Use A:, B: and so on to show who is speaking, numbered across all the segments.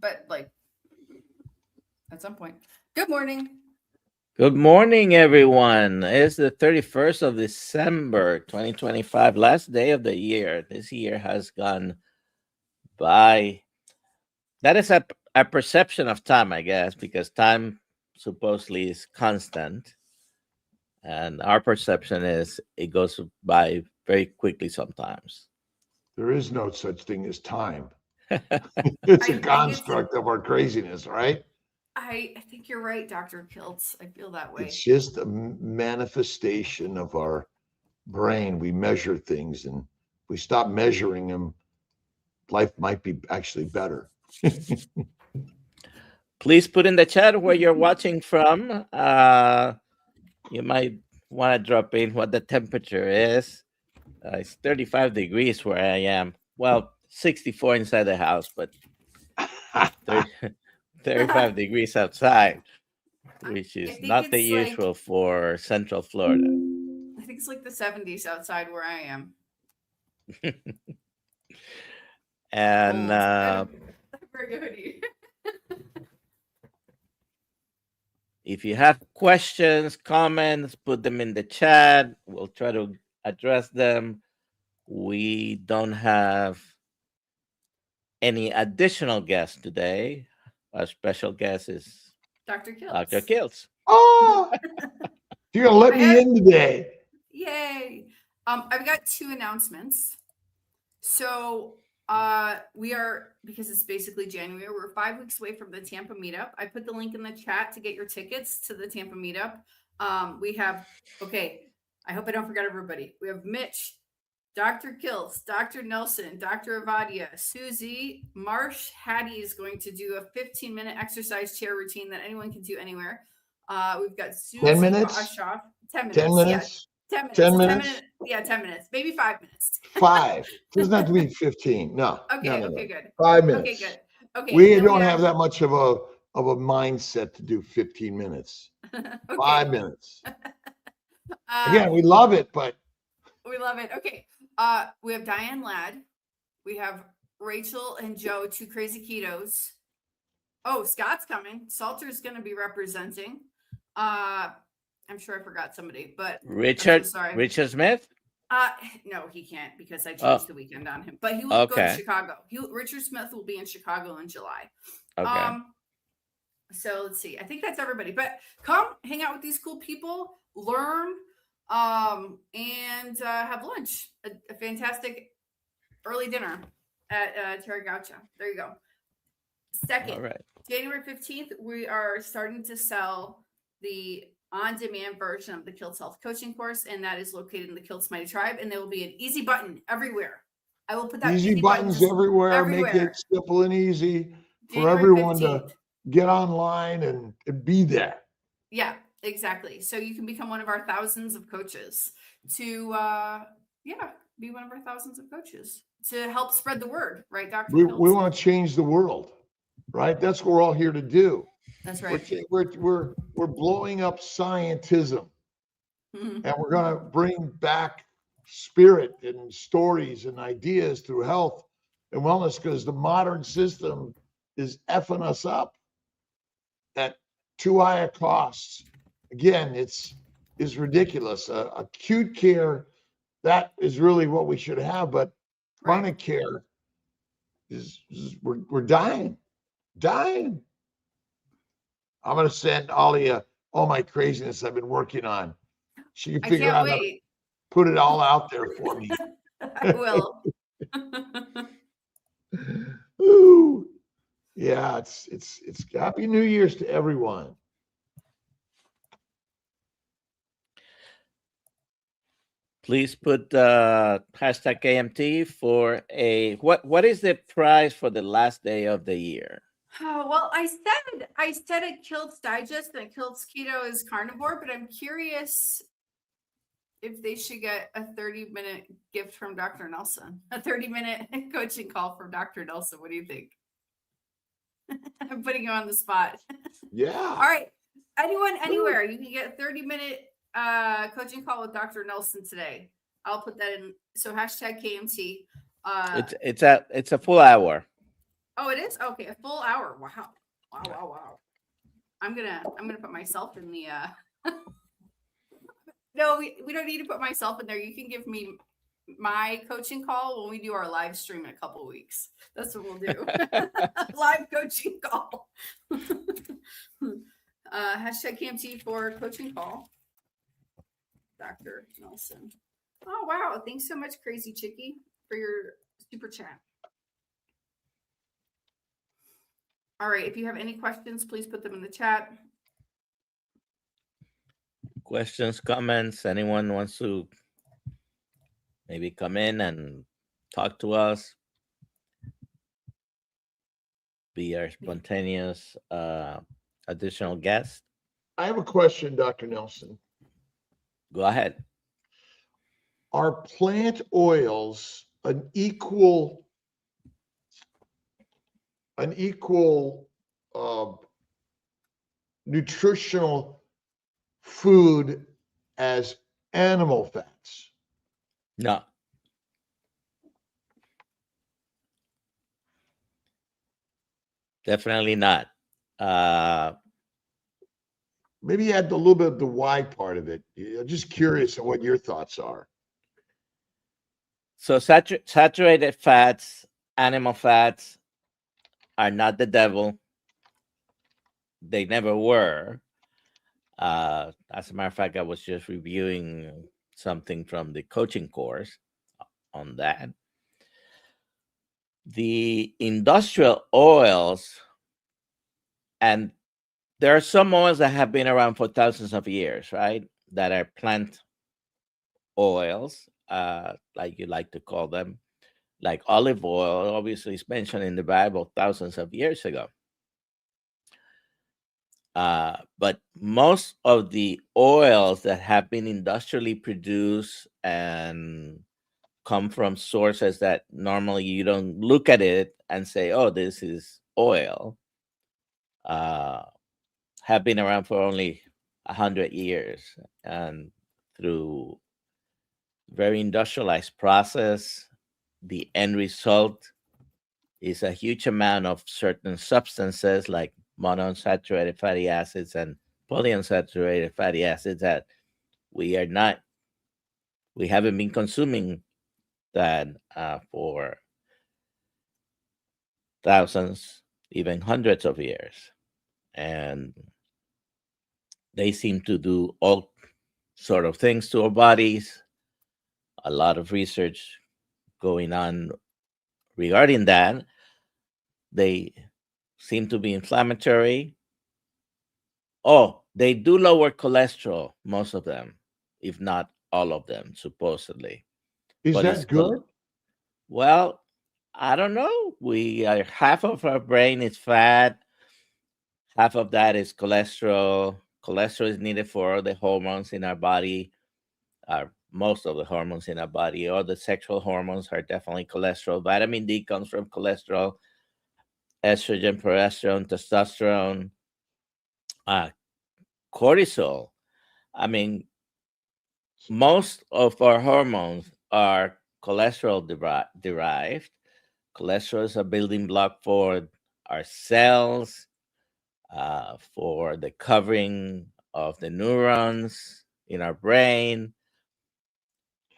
A: but like at some point. Good morning.
B: Good morning, everyone. It's the 31st of December, 2025, last day of the year. This year has gone by. That is a perception of time, I guess, because time supposedly is constant. And our perception is it goes by very quickly sometimes.
C: There is no such thing as time. It's a construct of our craziness, right?
A: I think you're right, Dr. Kiltz. I feel that way.
C: It's just a manifestation of our brain. We measure things, and if we stop measuring them, life might be actually better.
B: Please put in the chat where you're watching from. You might want to drop in what the temperature is. It's 35 degrees where I am. Well, 64 inside the house, but 35 degrees outside, which is not the usual for Central Florida.
A: I think it's like the 70s outside where I am.
B: And if you have questions, comments, put them in the chat. We'll try to address them. We don't have any additional guests today. Our special guest is
A: Dr. Kiltz.
B: Dr. Kiltz.
C: Oh, you're gonna let me in today.
A: Yay. I've got two announcements. So we are, because it's basically January, we're 5 weeks away from the Tampa meetup. I put the link in the chat to get your tickets to the Tampa meetup. We have, I hope I don't forget everybody. We have Mitch, Dr. Kiltz, Dr. Nelson, Dr. Avadia, Susie, Marsh, Hattie is going to do a 15-minute exercise chair routine that anyone can do anywhere. We've got Susie
C: 10 minutes?
A: Boshoff. 10 minutes.
C: 10 minutes?
A: Yeah. 10 minutes.
C: 10 minutes?
A: Yeah, 10 minutes. Maybe 5 minutes.
C: 5. It doesn't have to be 15. No.
A: Okay,
C: no.
A: Good.
C: 5 minutes.
A: Okay, good. Okay.
C: We don't have that much of a mindset to do 15 minutes.
A: Okay.
C: 5 minutes. Again, we love it, but
A: we love it. Okay. We have Diane Ladd. We have Rachel and Joe, two crazy ketos. Oh, Scott's coming. Salter's going to be representing. I'm sure I forgot somebody, but
B: Richard.
A: So sorry.
B: Richard Smith.
A: No, he can't because I changed the weekend on him. But he will go to Chicago. Richard Smith will be in Chicago in July.
B: Okay.
A: So let's see. I think that's everybody. But come hang out with these cool people, learn, and have lunch. A fantastic early dinner at Terra Gaucha. There you go. Second,
B: right.
A: January 15th, we are starting to sell the on-demand version of the Kiltz Health Coaching course, and that is located in the Kiltz Mighty Tribe, and there will be an easy button everywhere. I will put that
C: easy buttons everywhere. Make it simple and easy for everyone 15th. To get online and be there.
A: Yeah, exactly. So you can become one of our thousands of coaches to, be one of our thousands of coaches to help spread the word, right, Dr. Kiltz?
C: We want to change the world, right? That's what we're all here to do.
A: That's right.
C: We're blowing up scientism, and we're going to bring back spirit and stories and ideas through health and wellness, because the modern system is effing us up at too high a costs. Again, it's ridiculous. Acute care, that is really what we should have, but chronic care is we're dying. I'm going to send Ollie all my craziness I've been working on. She can figure out how to put it all out there for me.
A: I will.
C: Ooh. Yeah, it's Happy New Year's to everyone.
B: Please put hashtag KMT for what is the prize for the last day of the year?
A: Well, I said at Kiltz Digest that Kiltz Keto is carnivore, but I'm curious if they should get a 30-minute gift from Dr. Nelson, a 30-minute coaching call from Dr. Nelson. What do you think? I'm putting you on the spot.
C: Yeah.
A: All right. Anyone, anywhere, you can get a 30-minute coaching call with Dr. Nelson today. I'll put that in. So hashtag KMT.
B: It's a full hour.
A: Oh, it is? Okay, a full hour. Wow. Wow. I'm gonna put myself in the no, we don't need to put myself in there. You can give me my coaching call when we do our live stream in a couple of weeks. That's what we'll do. Live coaching call. Hashtag KMT for coaching call. Dr. Nelson. Oh, wow. Thanks so much, Crazy Chickie, for your super chat. All right. If you have any questions, please put them in the chat.
B: Questions, comments, anyone wants to maybe come in and talk to us, be our spontaneous additional guest?
C: I have a question, Dr. Nelson.
B: Go ahead.
C: Are plant oils an equal nutritional food as animal fats?
B: No. Definitely not.
C: Maybe add a little bit of the why part of it. I'm just curious on what your thoughts are.
B: So saturated fats, animal fats, are not the devil. They never were. As a matter of fact, I was just reviewing something from the coaching course on that. The industrial oils, and there are some oils that have been around for thousands of years, right? That are plant oils, like you like to call them, like olive oil, obviously is mentioned in the Bible thousands of years ago. But most of the oils that have been industrially produced and come from sources that normally you don't look at it and say, oh, this is oil, have been around for only 100 years. And through very industrialized process, the end result is a huge amount of certain substances like monounsaturated fatty acids and polyunsaturated fatty acids that we haven't been consuming that for thousands, even hundreds of years. And they seem to do all sort of things to our bodies. A lot of research going on regarding that. They seem to be inflammatory. Oh, they do lower cholesterol, most of them, if not all of them, supposedly.
C: Is
B: But
C: that good?
B: Well, I don't know. Half of our brain is fat, half of that is cholesterol. Cholesterol is needed for the hormones in our body. Most of the hormones in our body, all the sexual hormones are definitely cholesterol. Vitamin D comes from cholesterol. Estrogen, progesterone, testosterone, cortisol. I mean, most of our hormones are cholesterol derived. Cholesterol is a building block for our cells, for the covering of the neurons in our brain.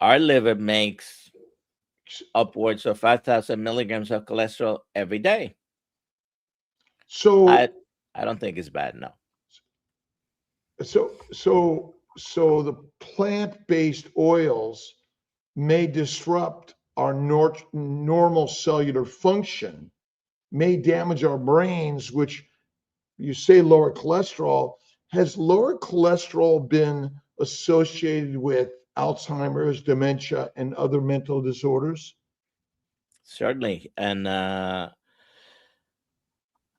B: Our liver makes upwards of 5,000 milligrams of cholesterol every day.
C: So
B: I don't think it's bad, no.
C: So the plant-based oils may disrupt our normal cellular function, may damage our brains, which you say lower cholesterol. Has lower cholesterol been associated with Alzheimer's, dementia, and other mental disorders?
B: Certainly. And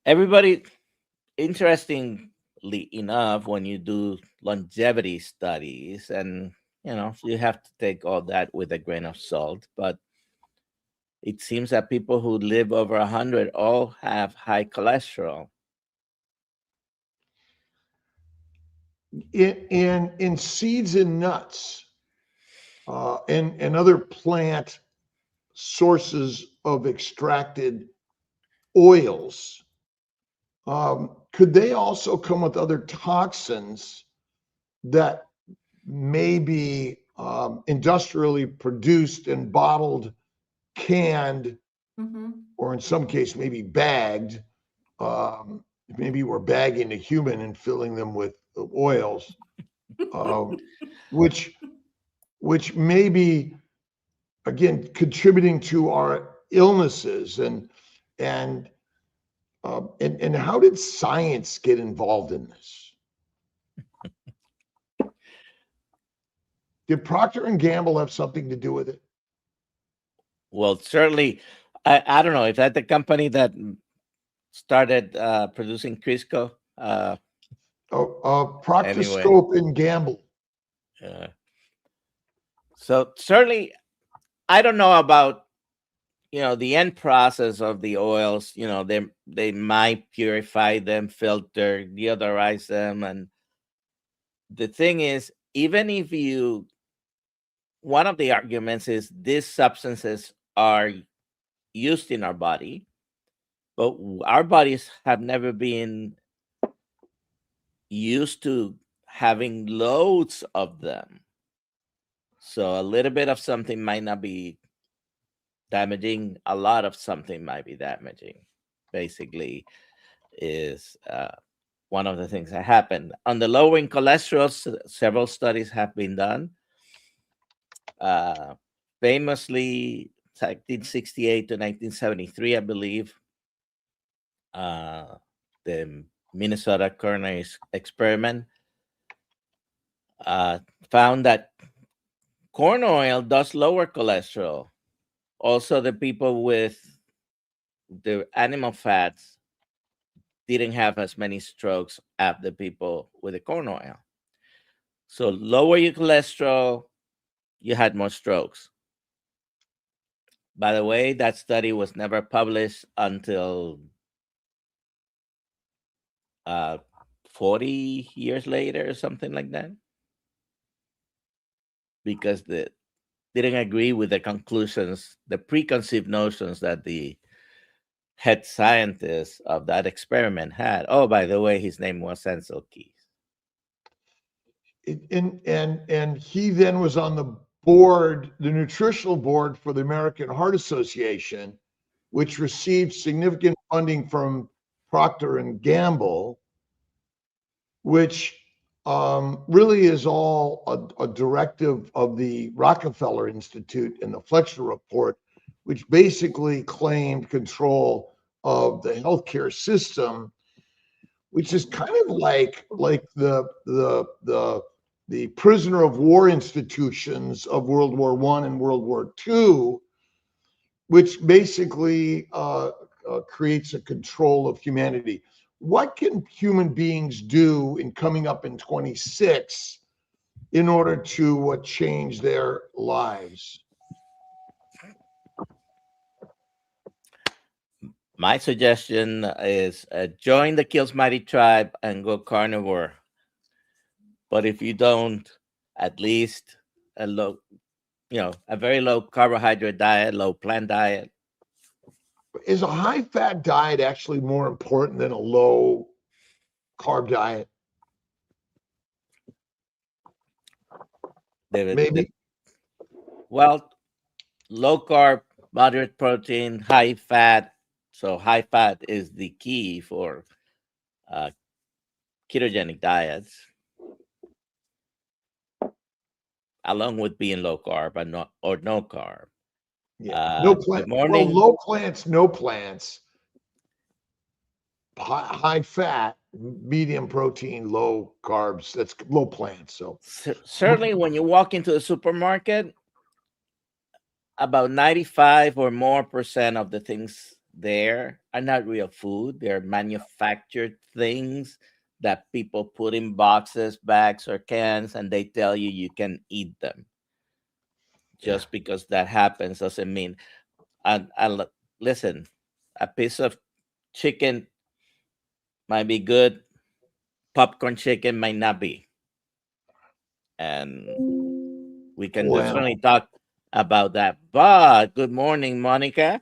B: everybody, interestingly enough, when you do longevity studies, and you have to take all that with a grain of salt, but it seems that people who live over 100 all have high cholesterol.
C: In seeds and nuts, and other plant sources of extracted oils, could they also come with other toxins that may be industrially produced and bottled, canned, or in some case maybe bagged? Maybe we're bagging a human and filling them with oils, which may be, again, contributing to our illnesses. And how did science get involved in this? Did Procter and Gamble have something to do with it?
B: Well, certainly, I don't know. Is that the company that started producing Crisco?
C: Procter
B: Anyway.
C: Scope and Gamble.
B: So certainly, I don't know about, the end process of the oils. They might purify them, filter, deodorize them. And the thing is, even if one of the arguments is these substances are used in our body, but our bodies have never been used to having loads of them. So a little bit of something might not be damaging. A lot of something might be damaging, basically, is one of the things that happened. On the lowering cholesterol, several studies have been done. Famously, 1968 to 1973, I believe, the Minnesota coronary experiment found that corn oil does lower cholesterol. Also, the people with the animal fats didn't have as many strokes as the people with the corn oil. So lower your cholesterol, you had more strokes. By the way, that study was never published until 40 years later or something like that, because they didn't agree with the conclusions, the preconceived notions that the head scientist of that experiment had. Oh, by the way, his name was Ansel Keys.
C: And he then was on the board, the nutritional board for the American Heart Association, which received significant funding from Procter and Gamble, which really is all a directive of the Rockefeller Institute in the Fletcher Report, which basically claimed control of the healthcare system, which is kind of like the prisoner of war institutions of World War I and World War II, which basically creates a control of humanity. What can human beings do in coming up in 26 in order to change their lives?
B: My suggestion is join the Kiltz Mighty Tribe and go carnivore. But if you don't, at least a very low carbohydrate diet, low plant diet.
C: Is a high fat diet actually more important than a low carb diet? Maybe.
B: Well, low carb, moderate protein, high fat. So high fat is the key for ketogenic diets, along with being low carb or no carb.
C: Yeah, no plant. Well, low plants, no plants. High fat, medium protein, low carbs. That's low plants. So
B: certainly, when you walk into the supermarket, about 95 or more % of the things there are not real food. They're manufactured things that people put in boxes, bags, or cans, and they tell you can eat them. Just because that happens doesn't mean. And listen, a piece of chicken might be good. Popcorn chicken might not be. And we can definitely talk about that. But good morning, Monica.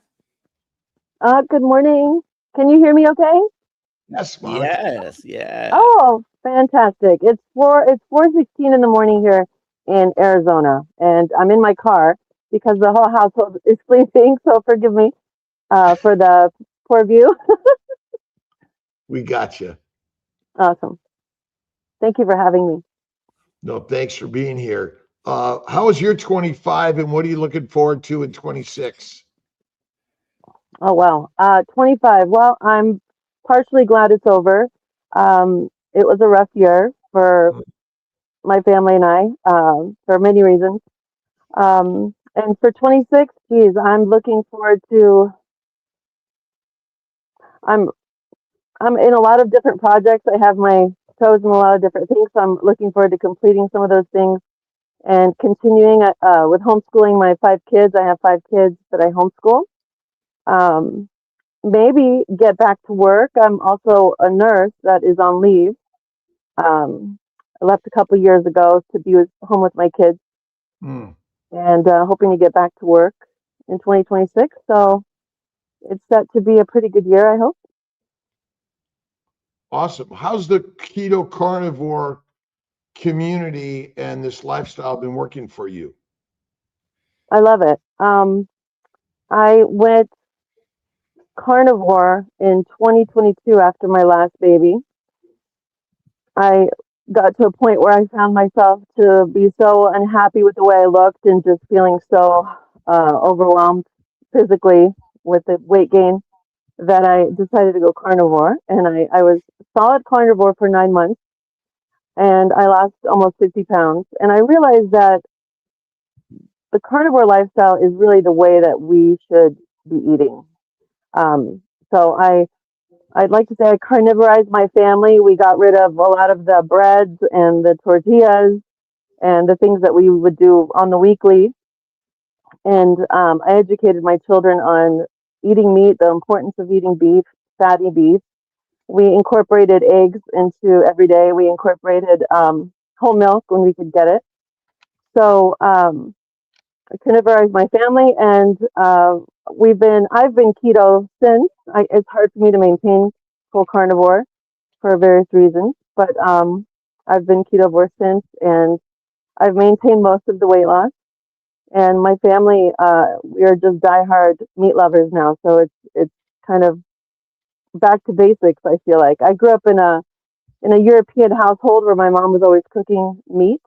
D: Good morning. Can you hear me okay?
C: Yes, Monica.
B: Yes, yeah.
D: Oh, fantastic. It's 4:16 in the morning here in Arizona, and I'm in my car because the whole household is sleeping, so forgive me for the poor view.
C: We got you.
D: Awesome. Thank you for having me.
C: No, thanks for being here. How was your 25 and what are you looking forward to in 26?
D: Oh, wow. 25. Well, I'm partially glad it's over. It was a rough year for my family and I, for many reasons. And for 26, geez, I'm looking forward to, I'm, I'm in a lot of different projects. I have my toes in a lot of different things. So I'm looking forward to completing some of those things and continuing, with homeschooling my 5 kids. I have 5 kids that I homeschool. Um, Maybe get back to work. I'm also a nurse that is on leave. I left a couple years ago to be home with my kids,
C: Hmm.
D: and hoping to get back to work in 2026. So it's set to be a pretty good year, I hope.
C: Awesome. How's the keto carnivore community and this lifestyle been working for you?
D: I love it. I went carnivore in 2022 after my last baby. I got to a point where I found myself to be so unhappy with the way I looked and just feeling so overwhelmed physically with the weight gain that I decided to go carnivore. And I was solid carnivore for 9 months, and I lost almost 50 pounds. And I realized that the carnivore lifestyle is really the way that we should be eating. Um, so I'd like to say I carnivorized my family. We got rid of a lot of the breads and the tortillas and the things that we would do on the weekly. And I educated my children on eating meat, the importance of eating beef, fatty beef. We incorporated eggs into every day. We incorporated whole milk when we could get it. So I carnivorized my family, and I've been keto since. It's hard for me to maintain full carnivore for various reasons, but I've been ketovore since, and I've maintained most of the weight loss. And my family, we are just diehard meat lovers now, so it's kind of back to basics. I feel like I grew up in a European household where my mom was always cooking meat,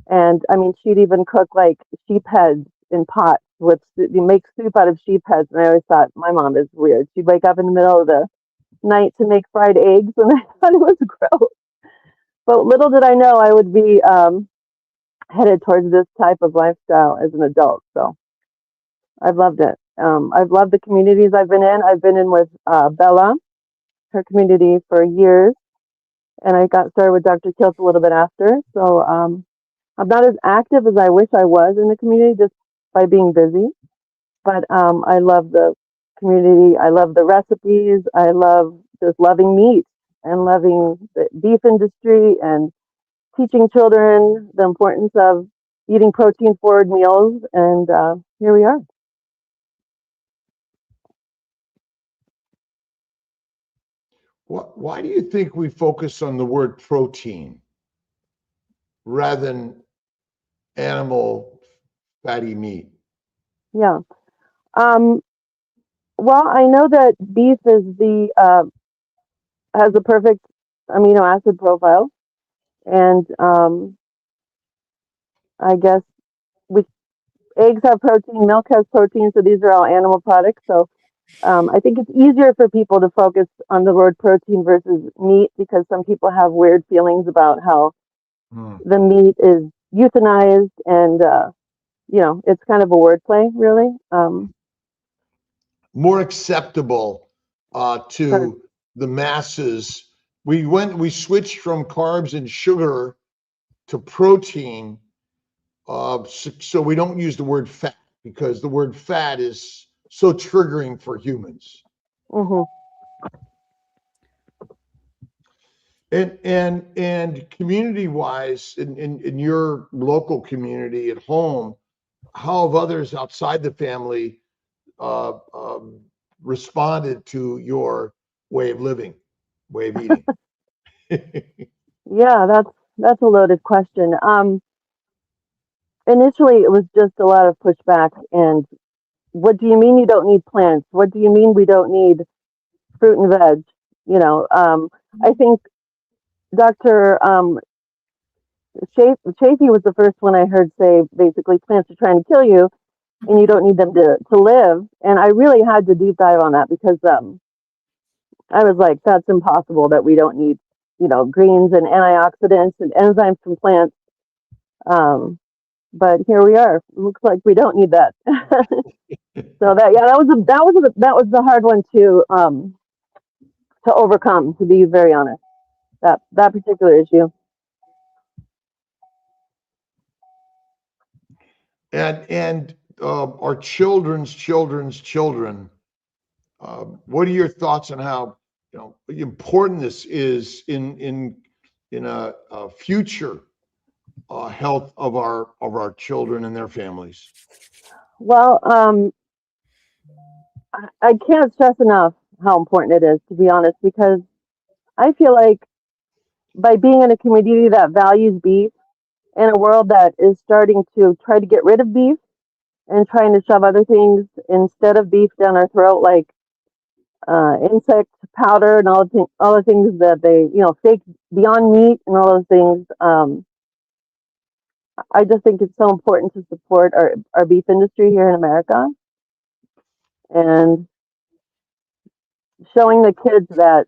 D: and I mean she'd even cook like sheep heads in pots with you make soup out of sheep heads, and I always thought my mom is weird. She'd wake up in the middle of the night to make fried eggs, and I thought it was gross. But little did I know I would be headed towards this type of lifestyle as an adult. So I've loved it. I've loved the communities I've been in. I've been in with Bella, her community, for years, and I got started with Dr.Kiltz a little bit after. So I'm not as active as I wish I was in the community just by being busy. But I love the community. I love the recipes. I love just loving meat and loving the beef industry and teaching children the importance of eating protein forward meals. And here we are.
C: Why do you think we focus on the word protein rather than animal fatty meat?
D: Yeah. Um, well, I know that beef is the has the perfect amino acid profile, and I guess we eggs have protein, milk has protein, so these are all animal products. So I think it's easier for people to focus on the word protein versus meat because some people have weird feelings about how
C: Hmm.
D: the meat is euthanized, and it's kind of a wordplay, really.
C: More acceptable
D: Sure.
C: to the masses. We switched from carbs and sugar to protein, so we don't use the word fat because the word fat is so triggering for humans.
D: Hmm.
C: And community wise, in your local community at home, how have others outside the family responded to your way of living, way of eating?
D: Yeah, that's a loaded question. Initially, it was just a lot of pushback. And what do you mean you don't need plants? What do you mean we don't need fruit and veg? You know, I think Dr. Chafee was the first one I heard say basically plants are trying to kill you and you don't need them to live. And I really had to deep dive on that because I was like, that's impossible that we don't need, you know, greens and antioxidants and enzymes from plants. But here we are. Looks like we don't need that. So that was the hard one to overcome, to be very honest. That particular issue.
C: And our children's children. What are your thoughts on how, you know, important this is in a future health of our children and their families?
D: Well, I can't stress enough how important it is, to be honest, because I feel like by being in a community that values beef, in a world that is starting to try to get rid of beef and trying to shove other things instead of beef down our throat, like insect powder and all the things that they, you know, fake Beyond Meat and all those things. I just think it's so important to support our beef industry here in America and showing the kids that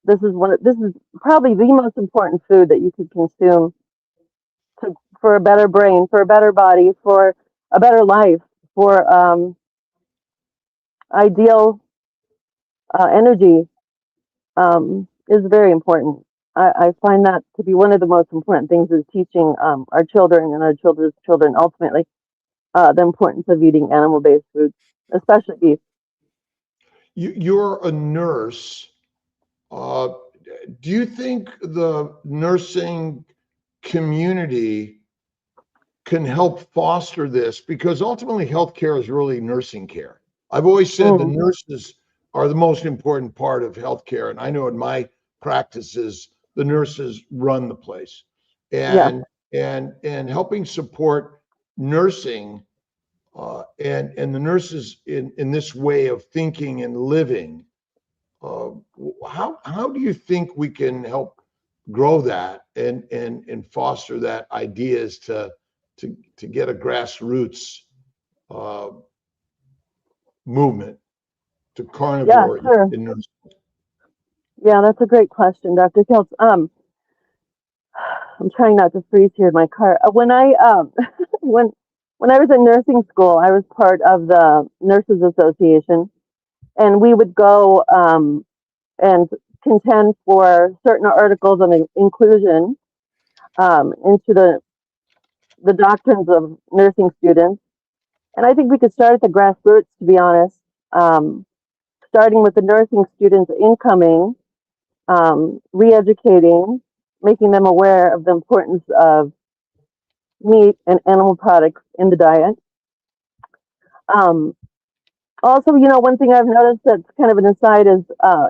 D: this is probably the most important food that you could consume for a better brain, for a better body, for a better life, for ideal energy is very important. I find that to be one of the most important things is teaching our children and our children's children ultimately the importance of eating animal-based foods, especially beef.
C: You're a nurse. Do you think the nursing community can help foster this? Because ultimately healthcare is really nursing care. I've always said the nurses are the most important part of healthcare. And I know in my practices, the nurses run the place. And helping support nursing and the nurses in this way of thinking and living. How do you think we can help grow that and foster that ideas to get a grassroots movement to carnivore in nursing?
D: Yeah, that's a great question, Dr. Kiltz. I'm trying not to freeze here in my car. When I when I was in nursing school, I was part of the Nurses Association, and we would go and contend for certain articles on inclusion into the doctrines of nursing students. And I think we could start at the grassroots, to be honest, starting with the nursing students incoming, re-educating, making them aware of the importance of meat and animal products in the diet. Also, you know, one thing I've noticed that's kind of an aside is,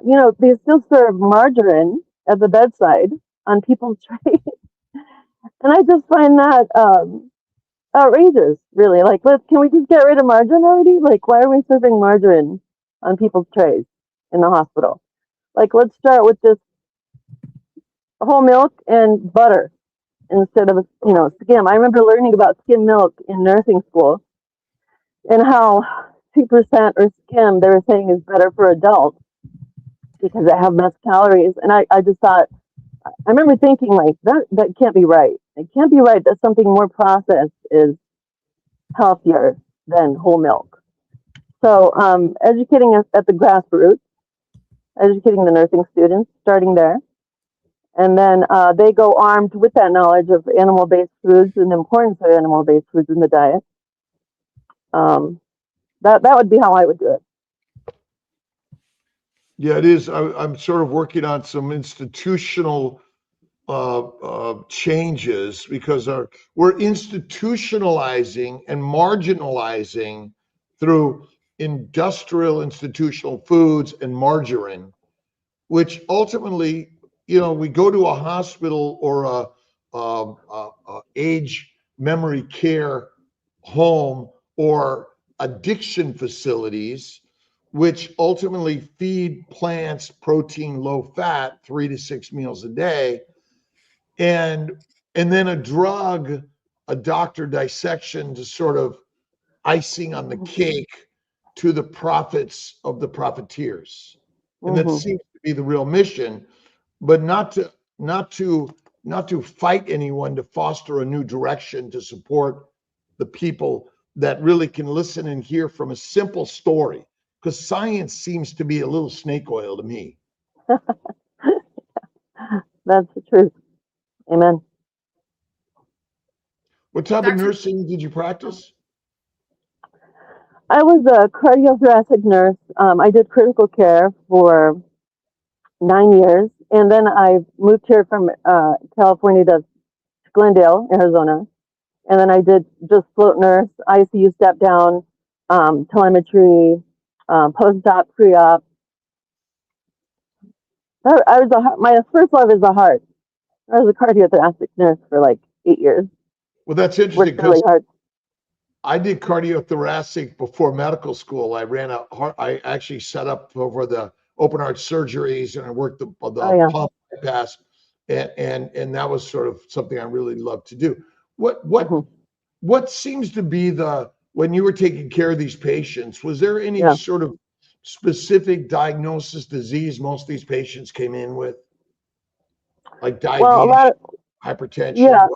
D: you know, they still serve margarine at the bedside on people's trays. And I just find that outrageous, really. Like, can we just get rid of margarine already? Like, why are we serving margarine on people's trays in the hospital? Like, let's start with just whole milk and butter instead of, you know, skim. I remember learning about skim milk in nursing school and how 2% or skim they were saying is better for adults because they have less calories. And I just thought, I remember thinking like that can't be right. It can't be right that something more processed is healthier than whole milk. So educating us at the grassroots, educating the nursing students, starting there. And then they go armed with that knowledge of animal-based foods and the importance of animal-based foods in the diet. That would be how I would do it.
C: Yeah, it is. I'm sort of working on some institutional changes because we're institutionalizing and marginalizing through industrial institutional foods and margarine, which ultimately, we go to a hospital or a age memory care home or addiction facilities, which ultimately feed plants protein, low fat, 3 to 6 meals a day, and then a drug, a doctor dissection to sort of icing on the cake to the profits of the profiteers. And that seems to be the real mission, but not to fight anyone, to foster a new direction, to support the people that really can listen and hear from a simple story, because science seems to be a little snake oil to me.
D: That's the truth. Amen.
C: What type of
A: Dr.
C: nursing did you practice?
D: I was a cardiothoracic nurse. I did critical care for 9 years, and then I moved here from California to Glendale, Arizona, and then I did just float nurse, ICU step down, telemetry, post-op, pre-op. My first love is the heart. I was a cardiothoracic nurse for like 8 years.
C: Well, that's interesting
D: Worked really
C: because
D: hard.
C: I did cardiothoracic before medical school. I actually set up for the open heart surgeries, and I worked the pump bypass, and that was sort of something I really loved to do. What seems to be when you were taking care of these patients, was there any sort of specific diagnosis disease most of these patients came in with, like diabetes, hypertension?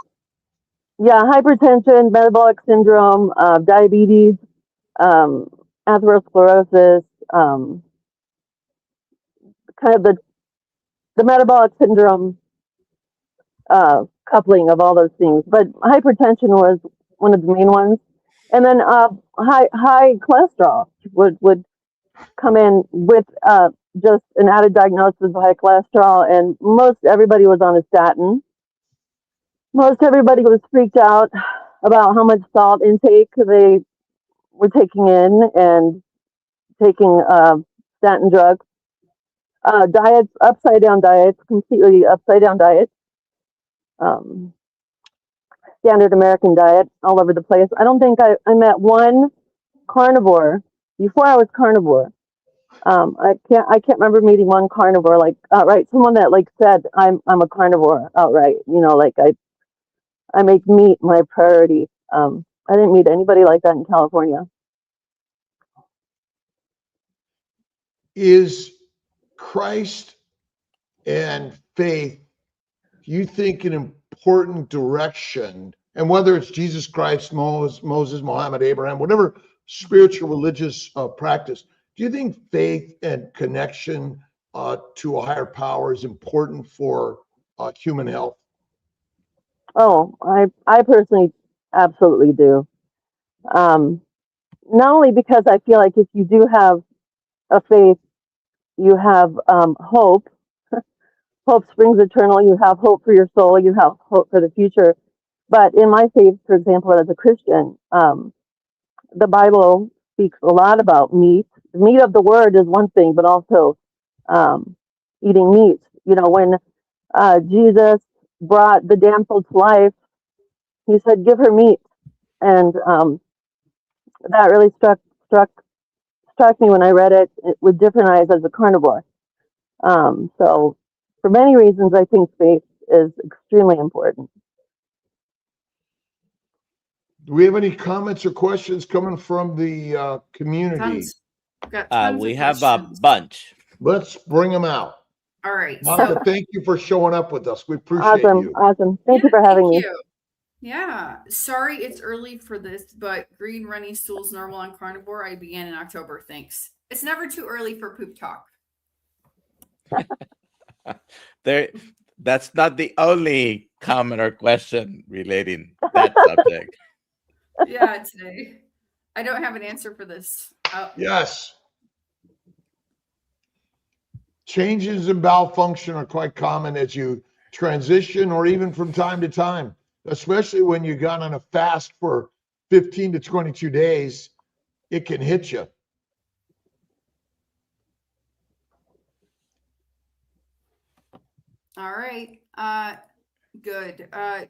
D: Yeah, hypertension, metabolic syndrome, diabetes, atherosclerosis, kind of the metabolic syndrome coupling of all those things. But hypertension was one of the main ones, and then high cholesterol would come in with just an added diagnosis of high cholesterol, and most everybody was on a statin. Most everybody was freaked out about how much salt intake they were taking in and taking statin drugs. Diets, upside down diets, completely upside down diets. Standard American diet all over the place. I don't think I met one carnivore before I was carnivore. I can't remember meeting one carnivore like outright. Someone that like said I'm a carnivore outright. Like I make meat my priority. I didn't meet anybody like that in California.
C: Is Christ and faith, you think, an important direction? And whether it's Jesus Christ, Moses, Muhammad, Abraham, whatever spiritual religious practice, do you think faith and connection to a higher power is important for human health?
D: Oh, I personally absolutely do. Not only because I feel like if you do have a faith, you have hope. Hope springs eternal. You have hope for your soul. You have hope for the future. But in my faith, for example, as a Christian, the Bible speaks a lot about meat. The meat of the word is one thing, but also eating meat. When Jesus brought the damsel to life, he said, "Give her meat," and that really struck me when I read it with different eyes as a carnivore. So, for many reasons, I think faith is extremely important.
C: Do we have any comments or questions coming from the community?
B: We have a bunch.
C: Let's bring them out.
A: All right.
C: Monica, thank you for showing up with us. We appreciate you.
D: Awesome. Thank you for having me.
A: Yeah. Sorry it's early for this, but green runny stools normal on carnivore. I began in October. Thanks. It's never too early for poop talk.
B: That's not the only comment or question relating that subject.
A: Yeah, today. I don't have an answer for this.
C: Yes. Changes in bowel function are quite common as you transition, or even from time to time, especially when you've gone on a fast for 15 to 22 days, it can hit you.
A: All right. Good.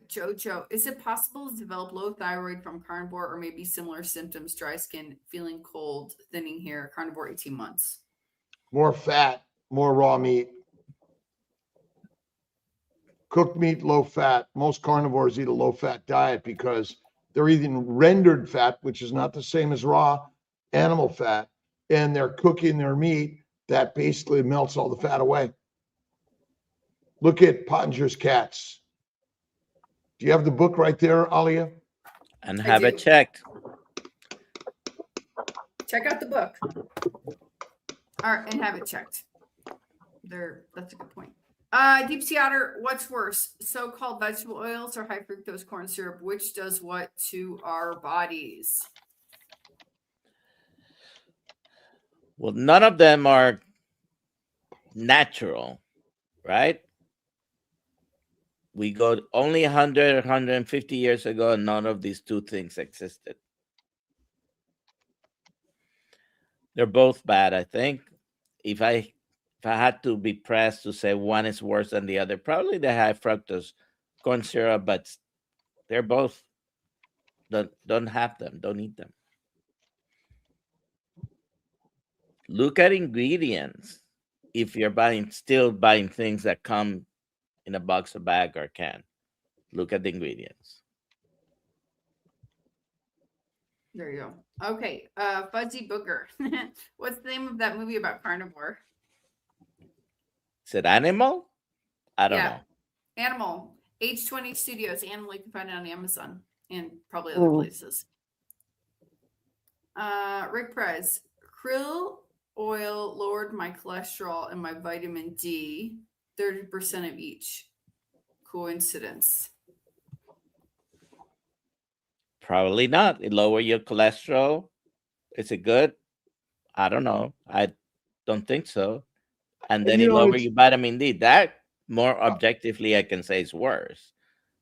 A: Jojo, is it possible to develop low thyroid from carnivore or maybe similar symptoms, dry skin, feeling cold, thinning hair, carnivore 18 months?
C: More fat, more raw meat. Cooked meat, low fat. Most carnivores eat a low fat diet because they're eating rendered fat, which is not the same as raw animal fat, and they're cooking their meat that basically melts all the fat away. Look at Pottinger's cats. Do you have the book right there, Alia?
B: And
A: I
B: have it
A: do.
B: checked.
A: Check out the book. All right, and have it checked. That's a good point. Deep sea otter, what's worse, so-called vegetable oils or high fructose corn syrup? Which does what to our bodies?
B: Well, none of them are natural, right? We go only 100, 150 years ago, and none of these two things existed. They're both bad, I think. If I had to be pressed to say one is worse than the other, probably the high fructose corn syrup, but they're both don't have them, don't eat them. Look at ingredients if you're still buying things that come in a box, a bag, or a can. Look at the ingredients.
A: There you go. Okay, Fuzzy Booger. What's the name of that movie about carnivore?
B: Is it Animal? I don't know.
A: Animal. H20 Studios. Animal, you can find it on Amazon and probably other places. Rick Perez. Krill oil lowered my cholesterol and my vitamin D 30% of each. Coincidence?
B: Probably not. It lower your cholesterol. Is it good? I don't know. I don't think so. And then it lower your vitamin D. That more objectively, I can say is worse,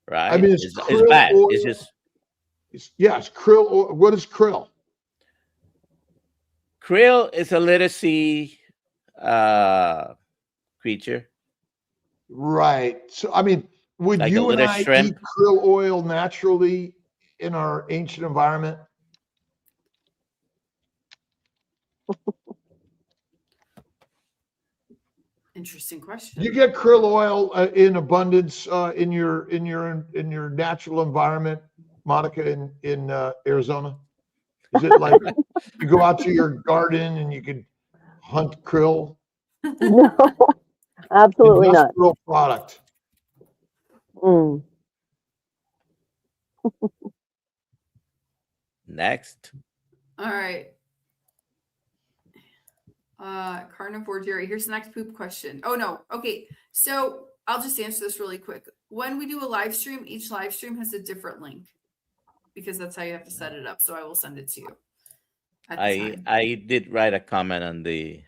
B: right?
C: I mean,
B: it's bad.
C: Oil.
B: It's just
C: it's krill oil. What is krill?
B: Krill is a little sea creature.
C: Right. So, I mean, would
B: like
C: you and I
B: shrimp.
C: eat krill oil naturally in our ancient environment?
A: Interesting question.
C: You get krill oil in abundance in your natural environment, Monica, in Arizona. Is it like you go out to your garden and you could hunt krill?
D: No, absolutely not.
C: Industrial product.
B: Next.
A: All right. Carnivore Jerry. Here's the next poop question. Oh no. Okay. So I'll just answer this really quick. When we do a live stream, each live stream has a different link because that's how you have to set it up. So I will send it to you.
B: I did write a comment on the.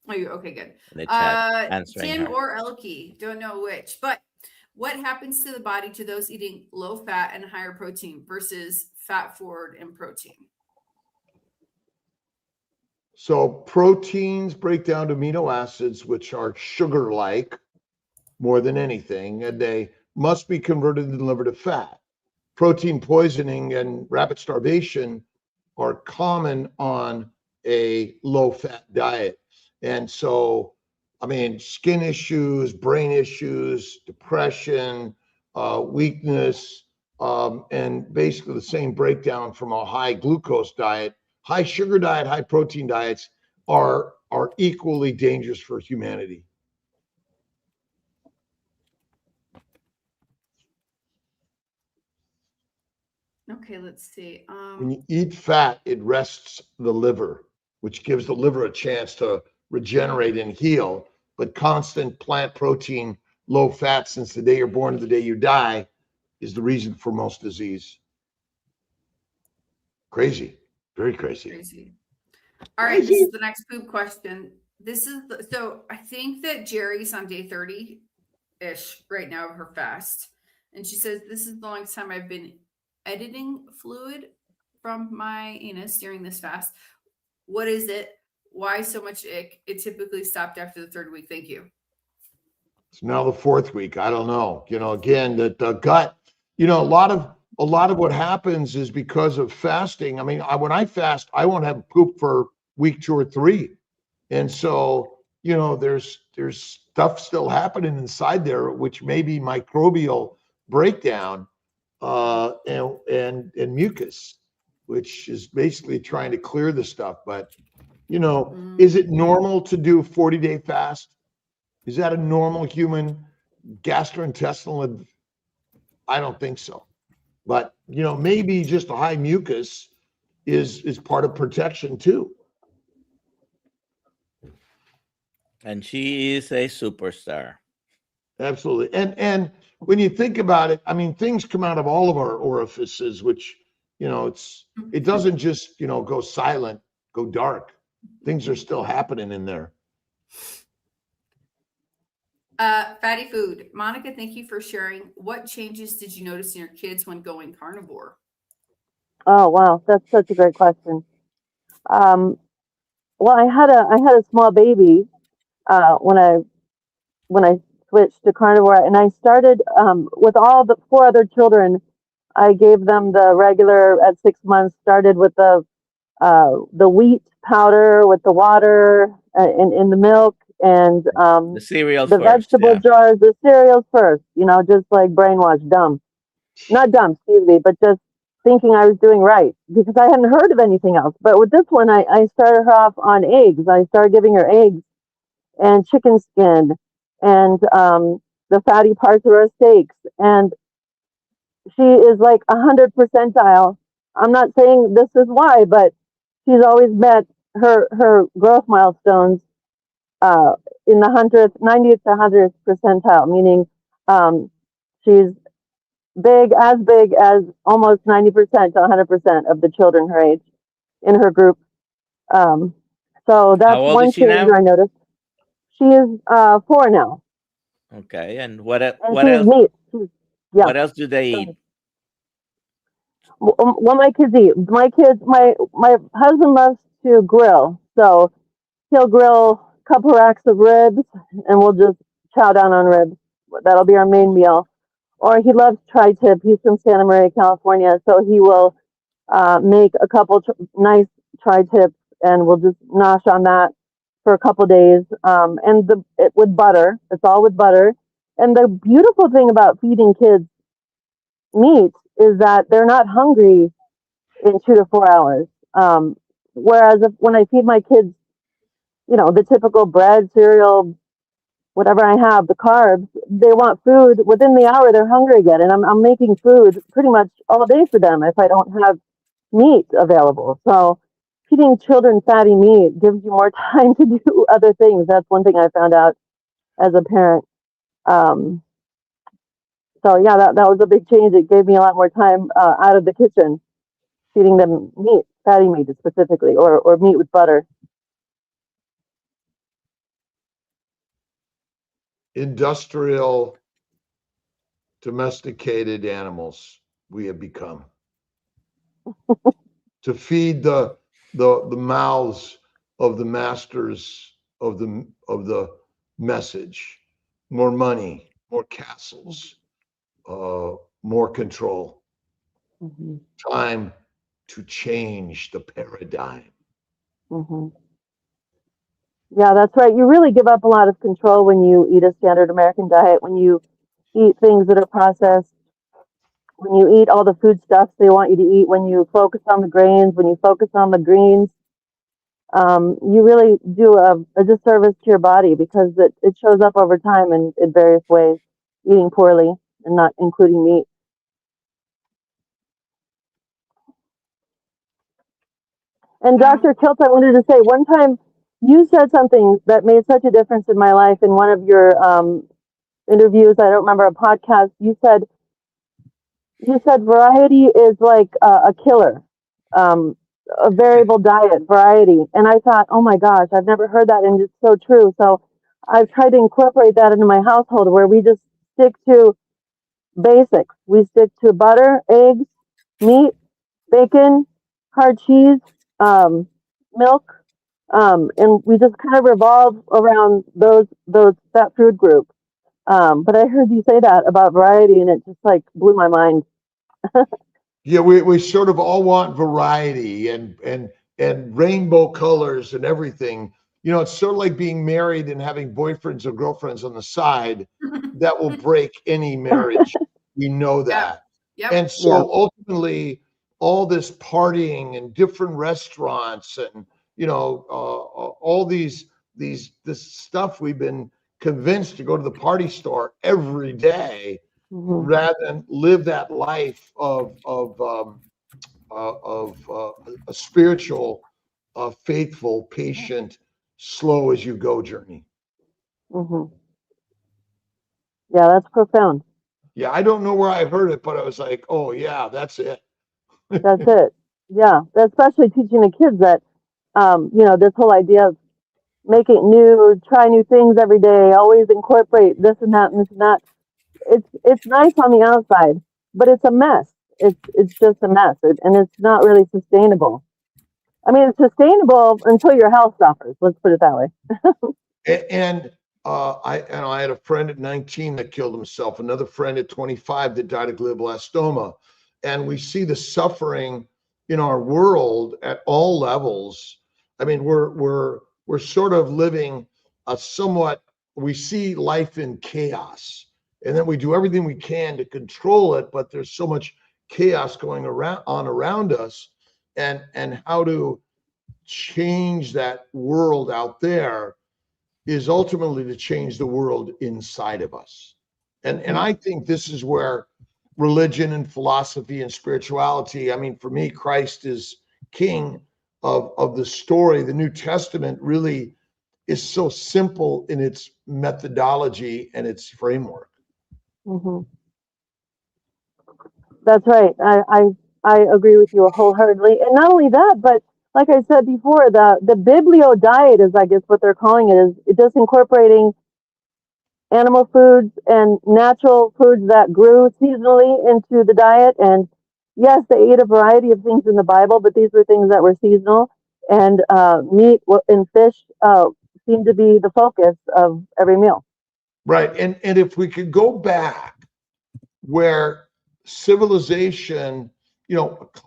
A: Oh, okay, good.
B: In the chat, answering
A: Tim
B: her.
A: or Elke, don't know which, but what happens to the body to those eating low fat and higher protein versus fat forward and protein?
C: So proteins break down to amino acids, which are sugar-like more than anything, and they must be converted and delivered to fat. Protein poisoning and rapid starvation are common on a low-fat diet. And so, I mean, skin issues, brain issues, depression, weakness, and basically the same breakdown from a high glucose diet. High sugar diet, high protein diets are equally dangerous for humanity.
A: Okay, let's see.
C: When you eat fat, it rests the liver, which gives the liver a chance to regenerate and heal. But constant plant protein, low fat since the day you're born to the day you die is the reason for most disease. Crazy. Very crazy.
A: All right, this is the next poop question. So I think that Jerry's on day 30-ish right now of her fast. And she says, this is the longest time I've been editing fluid from my anus during this fast. What is it? Why so much ick? It typically stopped after the third week. Thank you.
C: So now the 4th week, I don't know. Again, that the gut, a lot of what happens is because of fasting. I mean, when I fast, I won't have poop for week 2 or 3. And so, there's stuff still happening inside there, which may be microbial breakdown, and mucus, which is basically trying to clear the stuff. But, is it normal to do a 40-day fast? Is that a normal human gastrointestinal? I don't think so. But, maybe just a high mucus is part of protection too.
B: And she is a superstar.
C: Absolutely. And when you think about it, I mean, things come out of all of our orifices, which, it doesn't just, go silent, go dark. Things are still happening in there.
A: Fatty food. Monica, thank you for sharing. What changes did you notice in your kids when going carnivore?
D: Oh, wow. That's such a great question. Well, I had a small baby when I switched to carnivore, and I started with all the 4 other children. I gave them the regular at 6 months. Started with the wheat powder with the water in the milk, and
B: The cereal
D: the
B: first,
D: vegetable
B: yeah.
D: jars, the cereals first. Just like brainwashed, not dumb, excuse me, but just thinking I was doing right because I hadn't heard of anything else. But with this one, I started her off on eggs. I started giving her eggs and chicken skin and the fatty parts of her steaks. And she is like 100 percentile. I'm not saying this is why, but she's always met her growth milestones in the 90th to 100th percentile, meaning she's big as almost 90% to 100% of the children her age in her group. So that's
B: How old
D: one
B: is she
D: change
B: now?
D: I noticed. She is 4 now.
B: Okay. And what
D: And
B: what
D: she's
B: else?
D: meat. Yeah.
B: What else do they eat?
D: What my kids eat. My husband loves to grill. So he'll grill a couple racks of ribs and we'll just chow down on ribs. That'll be our main meal. Or he loves tri-tip. He's from Santa Maria, California. So he will make a couple nice tri-tips and we'll just nosh on that for a couple days. And with butter. It's all with butter. And the beautiful thing about feeding kids meat is that they're not hungry in 2 to 4 hours. Whereas when I feed my kids, the typical bread, cereal, whatever I have, the carbs, they want food within the hour. They're hungry again, and I'm making food pretty much all day for them if I don't have meat available. So feeding children fatty meat gives you more time to do other things. That's one thing I found out as a parent. So yeah, that was a big change. It gave me a lot more time out of the kitchen, feeding them meat, fatty meat specifically, or meat with butter.
C: Industrial domesticated animals we have become to feed the mouths of the masters of the message. More money, more castles, more control.
D: Mm-hmm.
C: Time to change the paradigm.
D: Mm-hmm. Yeah, that's right. You really give up a lot of control when you eat a standard American diet, when you eat things that are processed, when you eat all the foodstuffs they want you to eat, when you focus on the grains, when you focus on the greens. You really do a disservice to your body because it shows up over time in various ways, eating poorly and not including meat. And Dr. Kiltz, I wanted to say, one time you said something that made such a difference in my life in one of your interviews. I don't remember, a podcast. You said variety is like a killer, a variable diet, variety. And I thought, oh my gosh, I've never heard that, and it's so true. So I've tried to incorporate that into my household where we just stick to basics. We stick to butter, eggs, meat, bacon, hard cheese, milk, and we just kind of revolve around that food group. But I heard you say that about variety, and it just like blew my mind.
C: Yeah, we sort of all want variety and rainbow colors and everything. You know, it's sort of like being married and having boyfriends or girlfriends on the side. That will break any marriage. We know
A: Yep.
C: that.
A: Yep.
C: And
D: Yeah.
C: so ultimately, all this partying and different restaurants and all this stuff we've been convinced to go to the party store every day
D: Hmm.
C: rather than live that life a spiritual, faithful, patient, slow as you go journey.
D: Hmm. Yeah, that's profound.
C: Yeah, I don't know where I heard it, but I was like, oh yeah, that's it.
D: That's it. Yeah, especially teaching the kids that, this whole idea of make it new, try new things every day, always incorporate this and that and this and that. It's nice on the outside, but it's a mess. It's just a mess, and it's not really sustainable. I mean, it's sustainable until your health suffers. Let's put it that way.
C: And I had a friend at 19 that killed himself, another friend at 25 that died of glioblastoma. And we see the suffering in our world at all levels. I mean, we're sort of living a somewhat, we see life in chaos. And then we do everything we can to control it, but there's so much chaos going around us. And how to change that world out there is ultimately to change the world inside of us. And I think this is where religion and philosophy and spirituality, I mean, for me, Christ is king of the story. The New Testament really is so simple in its methodology and its framework.
D: Hmm. That's right. I agree with you wholeheartedly. And not only that, but like I said before, the biblio diet is, I guess, what they're calling it, is it just incorporating animal foods and natural foods that grew seasonally into the diet. And yes, they ate a variety of things in the Bible, but these were things that were seasonal. And meat and fish seemed to be the focus of every meal.
C: Right. And if we could go back where civilization,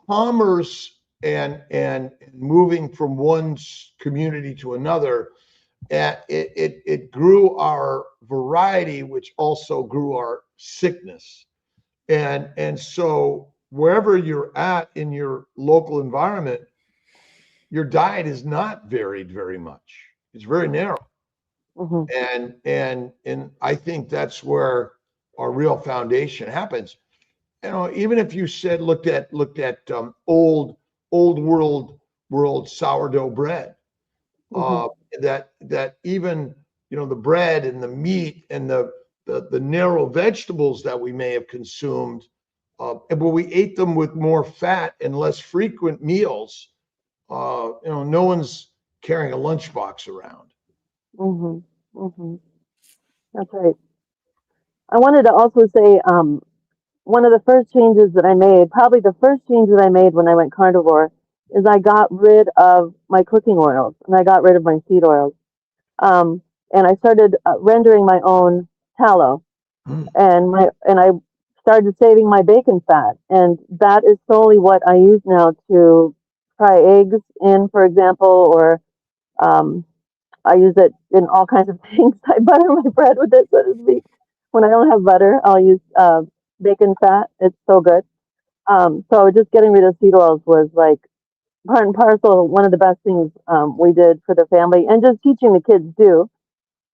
C: commerce and moving from one community to another, it grew our variety, which also grew our sickness. And so wherever you're at in your local environment, your diet is not varied very much. It's very narrow.
D: Hmm.
C: And I think that's where our real foundation happens. Even if you said looked at old world sourdough bread,
D: Hmm.
C: that even the bread and the meat and the narrow vegetables that we may have consumed, but we ate them with more fat and less frequent meals. No one's carrying a lunchbox around.
D: Hmm. Hmm. That's right. I wanted to also say, one of the first changes that I made, probably the first change that I made when I went carnivore, is I got rid of my cooking oils and I got rid of my seed oils. Um, and I started rendering my own tallow,
C: Mm.
D: and I started saving my bacon fat, and that is solely what I use now to fry eggs in, for example, or um, I use it in all kinds of things. I butter my bread with it, so to speak. When I don't have butter, I'll use bacon fat. It's so good. So just getting rid of seed oils was like part and parcel, one of the best things we did for the family, and just teaching the kids too,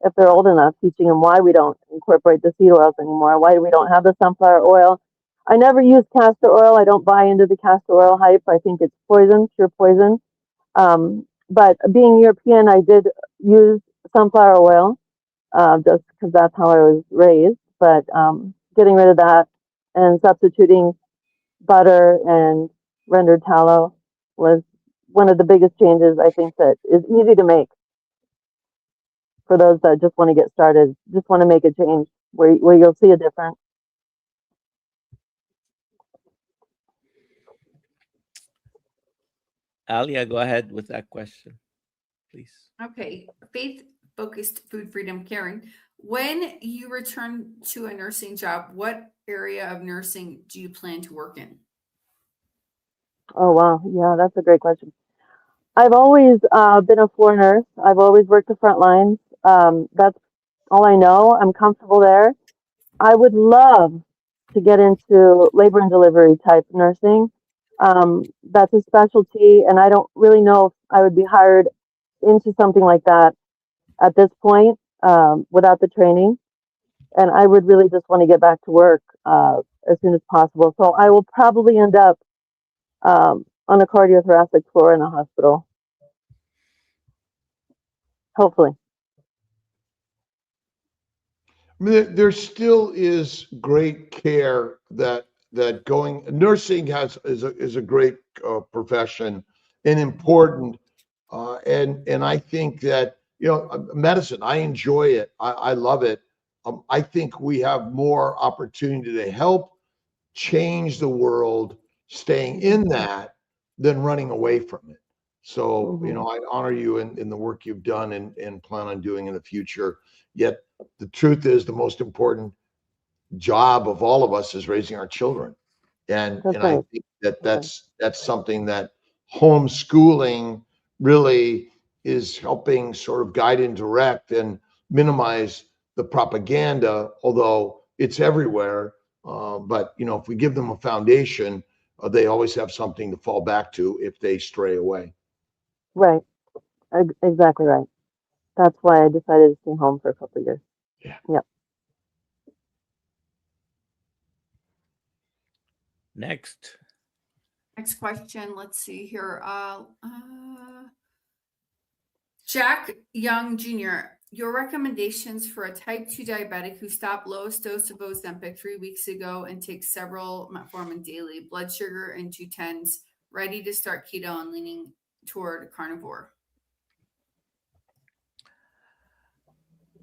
D: if they're old enough, teaching them why we don't incorporate the seed oils anymore, why we don't have the sunflower oil. I never use castor oil. I don't buy into the castor oil hype. I think it's poison, pure poison. But being European, I did use sunflower oil just because that's how I was raised. But getting rid of that and substituting butter and rendered tallow was one of the biggest changes I think that is easy to make for those that just want to get started, just want to make a change where you'll see a difference.
B: Alia, go ahead with that question, please.
A: Okay. Faith focused food freedom, Karen. When you return to a nursing job, what area of nursing do you plan to work in?
D: Oh, wow. Yeah, that's a great question. I've always been a floor nurse. I've always worked the front lines. That's all I know. I'm comfortable there. I would love to get into labor and delivery type nursing. That's a specialty, and I don't really know if I would be hired into something like that at this point without the training. And I would really just want to get back to work as soon as possible. So I will probably end up on a cardiothoracic floor in a hospital. Hopefully.
C: I mean, there still is great care that going nursing is a great profession and important, and I think that medicine, I enjoy it, I love it. I think we have more opportunity to help change the world staying in that than running away from it. So, I honor you in the work you've done and plan on doing in the future. Yet the truth is the most important job of all of us is raising our children. And
D: That's
C: and I
D: right.
C: think that's something that homeschooling really is helping sort of guide and direct and minimize the propaganda, although it's everywhere. But if we give them a foundation, they always have something to fall back to if they stray away.
D: Right. Exactly right. That's why I decided to stay home for a couple of years.
C: Yeah.
D: Yep.
B: Next.
A: Next question. Let's see here. Jack Young Jr., your recommendations for a type 2 diabetic who stopped lowest dose of Ozempic 3 weeks ago and takes several metformin daily, blood sugar in 210s, ready to start keto and leaning toward carnivore.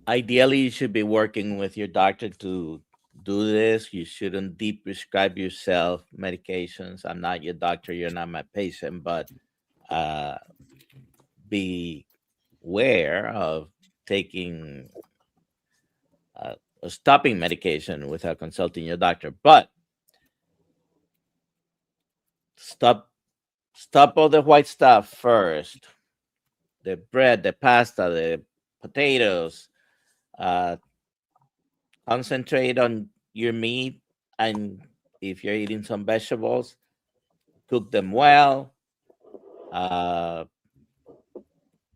B: Ideally, you should be working with your doctor to do this. You shouldn't deep prescribe yourself medications. I'm not your doctor. You're not my patient, but be aware of taking or stopping medication without consulting your doctor. But stop all the white stuff first. The bread, the pasta, the potatoes. Concentrate on your meat, and if you're eating some vegetables, cook them well.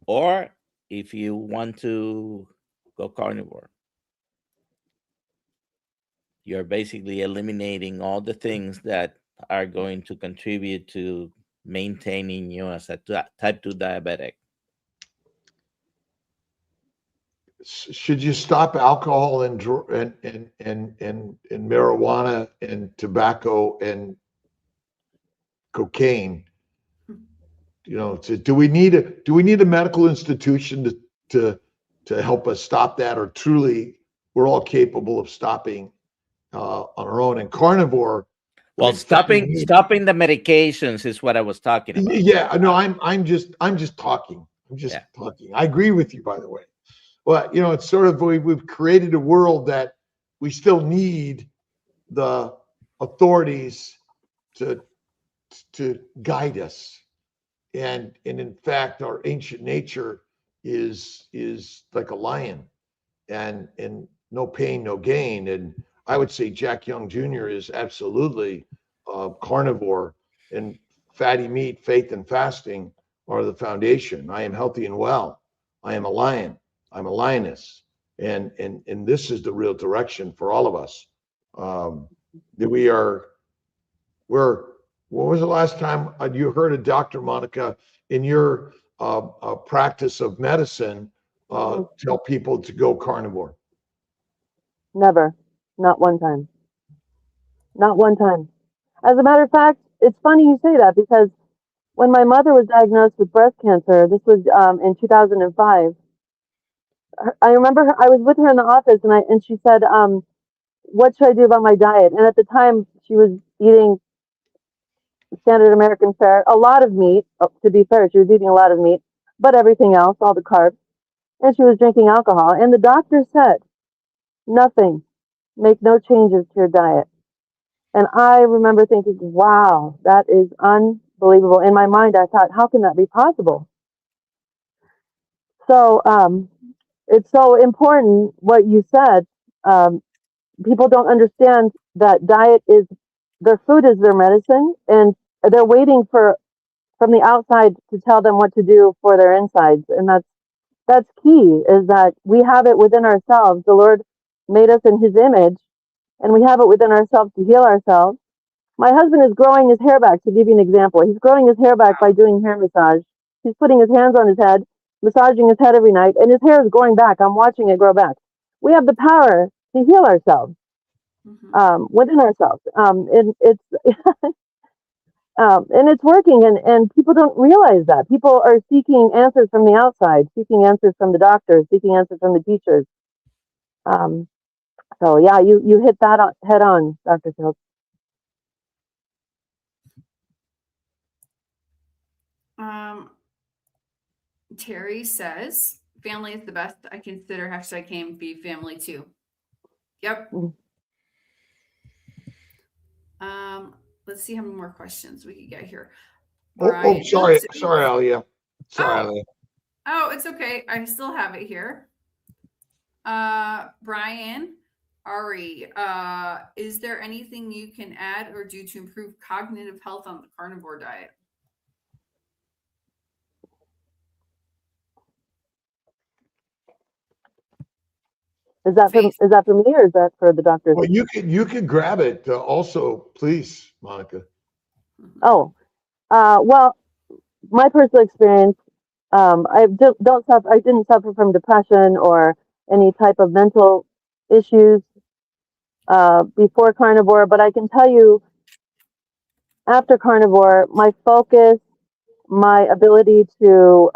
B: Or if you want to go carnivore, you're basically eliminating all the things that are going to contribute to maintaining you as a type 2 diabetic.
C: Should you stop alcohol and marijuana and tobacco and cocaine? Do we need a medical institution to help us stop that, or truly we're all capable of stopping on our own? And carnivore,
B: Well, stopping the medications is what I was talking about.
C: Yeah, no, I'm just talking. Talking. I agree with you, by the way. Well, it's sort of we've created a world that we still need the authorities to guide us, and in fact, our ancient nature is like a lion, and no pain, no gain. And I would say Jack Young Jr. is absolutely carnivore, and fatty meat, faith, and fasting are the foundation. I am healthy and well. I am a lion. I'm a lioness, and this is the real direction for all of us. When was the last time you heard a doctor, Monica, in your practice of medicine, tell people to go carnivore?
D: Never. Not one time. Not one time. As a matter of fact, it's funny you say that, because when my mother was diagnosed with breast cancer, this was in 2005. I remember I was with her in the office, and she said, what should I do about my diet? And at the time, she was eating standard American fare, a lot of meat. To be fair, she was eating a lot of meat, but everything else, all the carbs, and she was drinking alcohol. And the doctor said, Nothing. Make no changes to your diet. And I remember thinking, wow, that is unbelievable. In my mind, I thought, how can that be possible? So it's so important what you said. People don't understand that diet is their food is their medicine, and they're waiting for from the outside to tell them what to do for their insides. And that's key, is that we have it within ourselves. The Lord made us in his image, and we have it within ourselves to heal ourselves. My husband is growing his hair back, to give you an example. He's growing his hair back by doing hair massage. He's putting his hands on his head, massaging his head every night, and his hair is growing back. I'm watching it grow back. We have the power to heal ourselves within ourselves. And it's and it's working, and people don't realize that. People are seeking answers from the outside, seeking answers from the doctors, seeking answers from the teachers. So yeah, you hit that head on, Dr. Kiltz.
A: Terry says, family is the best. I consider #KMB family too. Yep. Let's see how many more questions we can get here.
C: Sorry, Alia. Sorry, Alia.
A: Oh, it's okay. I still have it here. Brian, Ari, is there anything you can add or do to improve cognitive health on the carnivore diet?
D: Is that for me, or is that for the doctor?
C: Well, you can grab it also, please, Monica.
D: Oh, well, my personal experience, I didn't suffer from depression or any type of mental issues before carnivore, but I can tell you, after carnivore, my focus, my ability to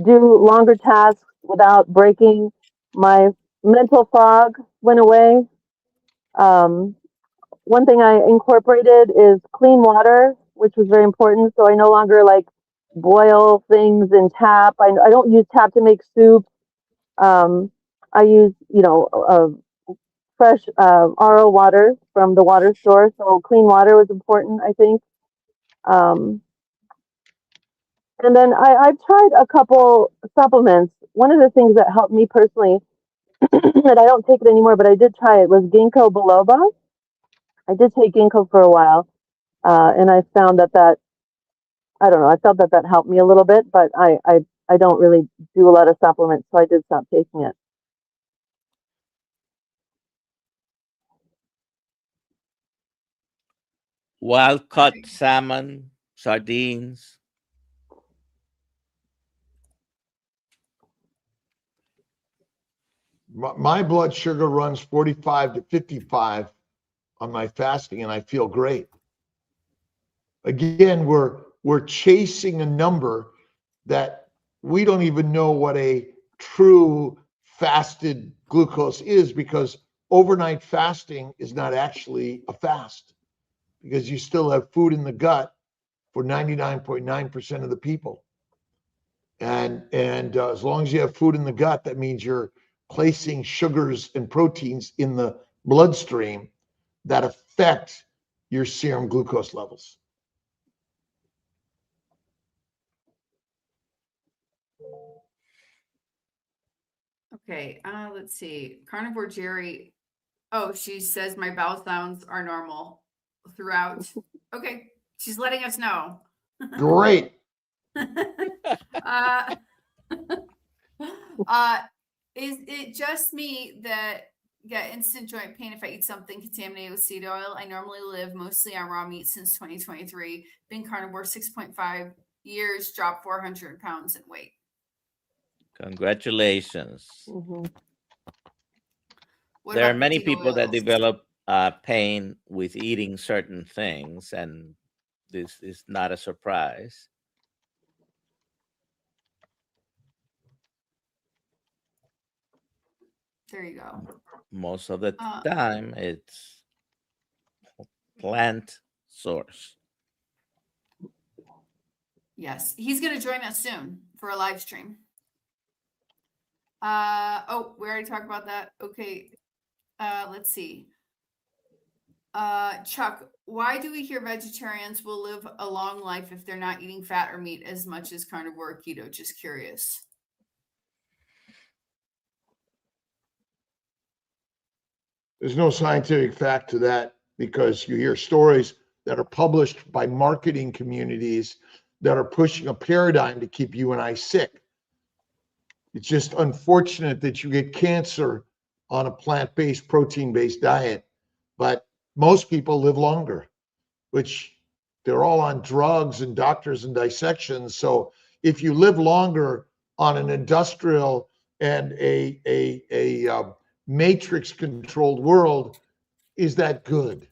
D: do longer tasks without breaking, my mental fog went away. One thing I incorporated is clean water, which was very important. So I no longer boil things in tap. I don't use tap to make soup. I use, fresh RO water from the water store. So clean water was important, I think. And then I've tried a couple supplements. One of the things that helped me personally, that I don't take it anymore, but I did try it, was ginkgo biloba. I did take ginkgo for a while, and I found that I don't know, I felt that helped me a little bit, but I don't really do a lot of supplements, so I did stop taking it.
B: Wild caught salmon, sardines.
C: My blood sugar runs 45 to 55 on my fasting, and I feel great. Again, we're chasing a number that we don't even know what a true fasted glucose is, because overnight fasting is not actually a fast, because you still have food in the gut for 99.9% of the people. And as long as you have food in the gut, that means you're placing sugars and proteins in the bloodstream that affect your serum glucose levels.
A: Okay, let's see. Carnivore Jerry. Oh, she says my bowel sounds are normal throughout. Okay, she's letting us know.
C: Great.
A: Is it just me that get instant joint pain if I eat something contaminated with seed oil? I normally live mostly on raw meat since 2023. Been carnivore 6.5 years, dropped 400 pounds in weight.
B: Congratulations.
D: Mm-hmm.
B: There are many people that develop pain with eating certain things, and this is not a surprise.
A: There you go.
B: Most of the time, it's plant source.
A: Yes, he's going to join us soon for a live stream. Oh, we already talked about that. Okay. Let's see. Chuck, why do we hear vegetarians will live a long life if they're not eating fat or meat as much as carnivore or keto? Just curious.
C: There's no scientific fact to that, because you hear stories that are published by marketing communities that are pushing a paradigm to keep you and I sick. It's just unfortunate that you get cancer on a plant-based, protein-based diet, but most people live longer, which they're all on drugs and doctors and dissections. So if you live longer on an industrial and a matrix-controlled world, is that good?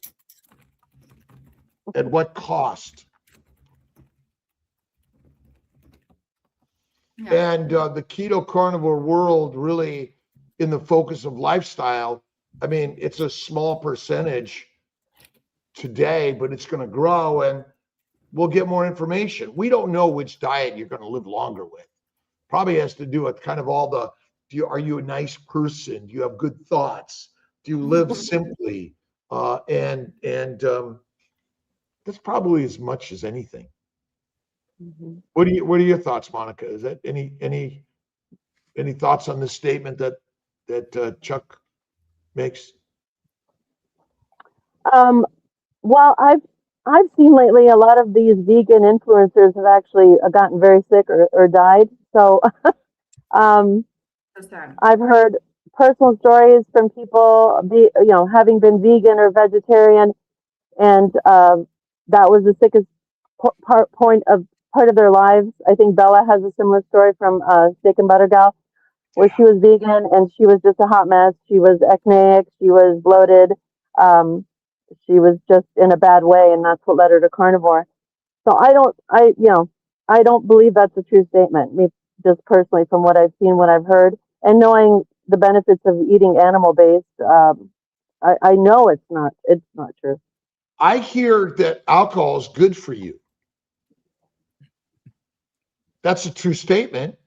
C: At what cost?
A: Yeah.
C: And the keto carnivore world, really in the focus of lifestyle, I mean, it's a small percentage today, but it's going to grow, and we'll get more information. We don't know which diet you're going to live longer with. Probably has to do with kind of all the, are you a nice person? Do you have good thoughts? Do you live simply? And that's probably as much as anything.
D: Mm-hmm.
C: What are your thoughts, Monica? Is that any thoughts on this statement that Chuck makes?
D: Well, I've seen lately a lot of these vegan influencers have actually gotten very sick or died. So
A: So sad.
D: I've heard personal stories from people, having been vegan or vegetarian, and that was the sickest part of their lives. I think Bella has a similar story from Steak and Butter Gal, where she was vegan and she was just a hot mess. She was acneic, she was bloated, she was just in a bad way, and that's what led her to carnivore. So I don't believe that's a true statement. Me, just personally, from what I've seen, what I've heard, and knowing the benefits of eating animal based, I know it's not true.
C: I hear that alcohol is good for you. That's a true statement.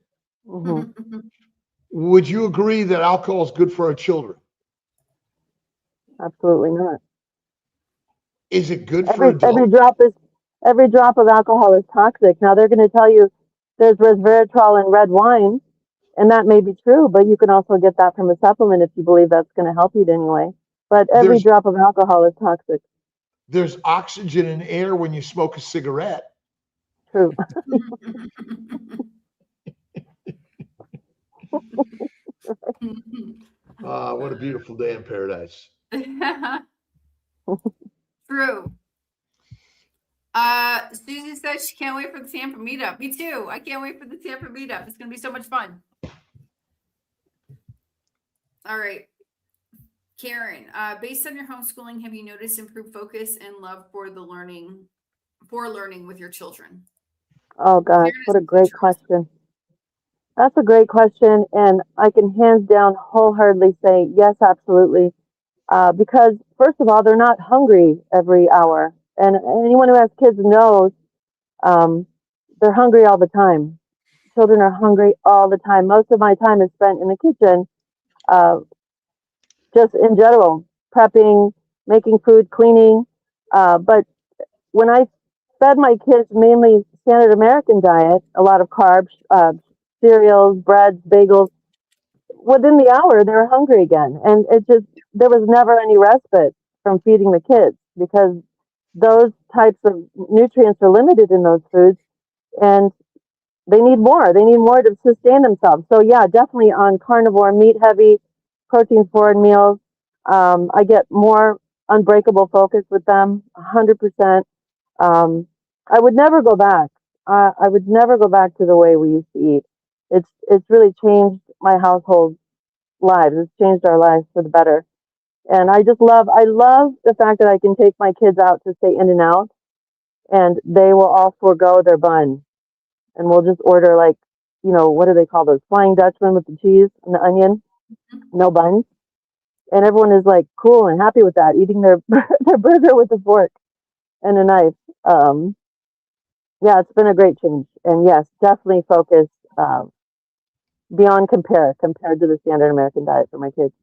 D: Mm-hmm.
C: Would you agree that alcohol is good for our children?
D: Absolutely not.
C: Is it good for adults?
D: Every drop of alcohol is toxic. Now they're going to tell you there's resveratrol in red wine, and that may be true, but you can also get that from a supplement if you believe that's going to help you in any way. But every drop of alcohol is toxic.
C: There's oxygen in air when you smoke a cigarette.
D: True.
C: What a beautiful day in paradise.
A: True. Susie says she can't wait for the Tampa meetup. Me too. I can't wait for the Tampa meetup. It's going to be so much fun. All right. Karen, based on your homeschooling, have you noticed improved focus and love for learning with your children?
D: Oh gosh, what a great question. That's a great question. And I can hands down wholeheartedly say, yes, absolutely. Because first of all, they're not hungry every hour. And anyone who has kids knows they're hungry all the time. Children are hungry all the time. Most of my time is spent in the kitchen, just in general, prepping, making food, cleaning. But when I fed my kids mainly standard American diet, a lot of carbs, cereals, breads, bagels, within the hour, they were hungry again. And there was never any respite from feeding the kids, because those types of nutrients are limited in those foods, and they need more. They need more to sustain themselves. So yeah, definitely on carnivore, meat heavy, protein forward meals. I get more unbreakable focus with them, 100%. I would never go back. I would never go back to the way we used to eat. It's really changed my household lives. It's changed our lives for the better. And I love the fact that I can take my kids out to say In and Out, and they will all forego their bun, and we'll just order, like, what do they call those? Flying Dutchman with the cheese and the onion, no buns. And everyone is like cool and happy with that, eating their their burger with a fork and a knife. Yeah, it's been a great change. And yes, definitely focus. beyond compared to the standard American diet for my kids.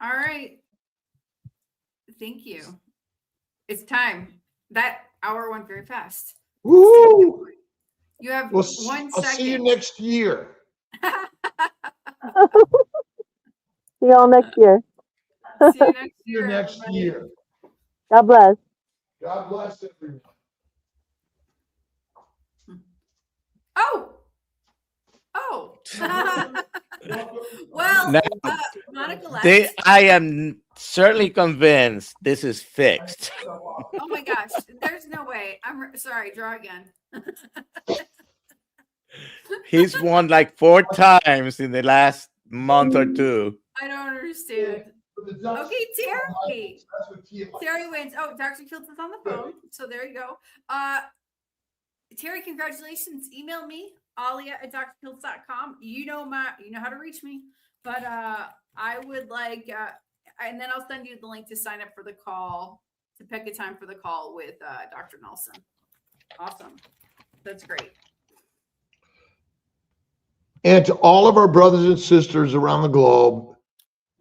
A: All right. Thank you. It's time. That hour went very fast.
C: Woo!
A: You have
C: Well,
A: 1
C: I'll
A: second.
C: see you next year.
D: See y'all next year.
A: See you next
C: See you
A: year.
C: next
A: everybody.
C: year.
D: God bless.
C: God bless everyone.
A: Oh. Well,
B: Now,
A: Monica left.
B: I am certainly convinced this is fixed.
A: Oh my gosh. There's no way. Sorry. Draw again.
B: He's won like 4 times in the last month or two.
A: I don't understand. Okay, Terry. Terry wins. Oh, Dr. Kiltz is on the phone. So there you go. Terry, congratulations. Email me, alia@drkiltz.com. You know how to reach me. But I would like and then I'll send you the link to sign up for the call, to pick a time for the call with Dr. Nelson. Awesome. That's great.
C: And to all of our brothers and sisters around the globe,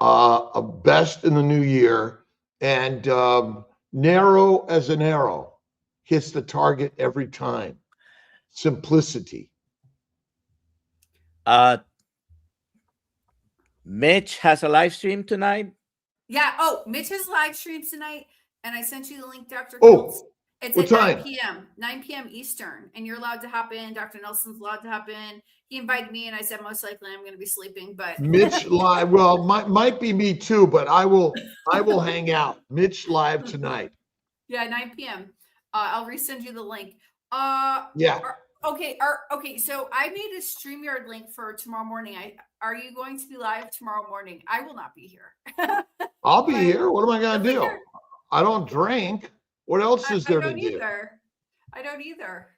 C: a best in the new year. And narrow as an arrow hits the target every time. Simplicity.
B: Mitch has a live stream tonight.
A: Yeah. Oh, Mitch has live streams tonight, and I sent you the link, Dr.
C: Oh,
A: Kiltz. It's
C: what
A: at 9
C: time?
A: p.m. 9 p.m. Eastern, and you're allowed to hop in. Dr. Nelson's allowed to hop in. He invited me, and I said most likely I'm going to be sleeping, but
C: Mitch live. Well, might be me too, but I will hang out. Mitch live tonight.
A: Yeah, 9 p.m. I'll resend you the link.
C: Yeah.
A: Okay. So I made a StreamYard link for tomorrow morning. Are you going to be live tomorrow morning? I will not be here.
C: I'll be here. What am I going to
A: You'll be
C: do?
A: here.
C: I don't drink. What else is there to do?
A: I don't either.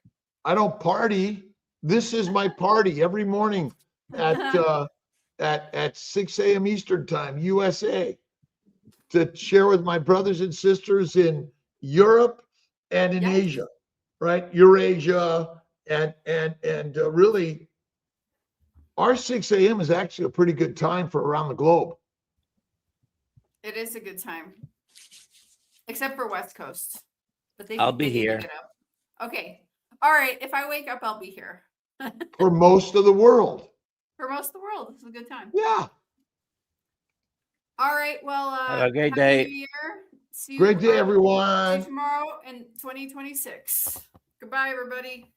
C: I don't party. This is my party every morning at 6 a.m. Eastern time, USA, to share with my brothers and sisters in Europe and in
A: Yes.
C: Asia, right? Eurasia and really our 6 a.m. is actually a pretty good time for around the globe.
A: It is a good time, except for West Coast. But
B: I'll be
A: they need to
B: here.
A: get up. Okay. All right. If I wake up, I'll be here.
C: For most of the world.
A: For most of the world, it's a good time.
C: Yeah.
A: All right. Well,
B: Have a great
A: happy
B: day.
A: New Year. See you,
C: Great day,
A: see
C: everyone.
A: you tomorrow in 2026. Goodbye, everybody.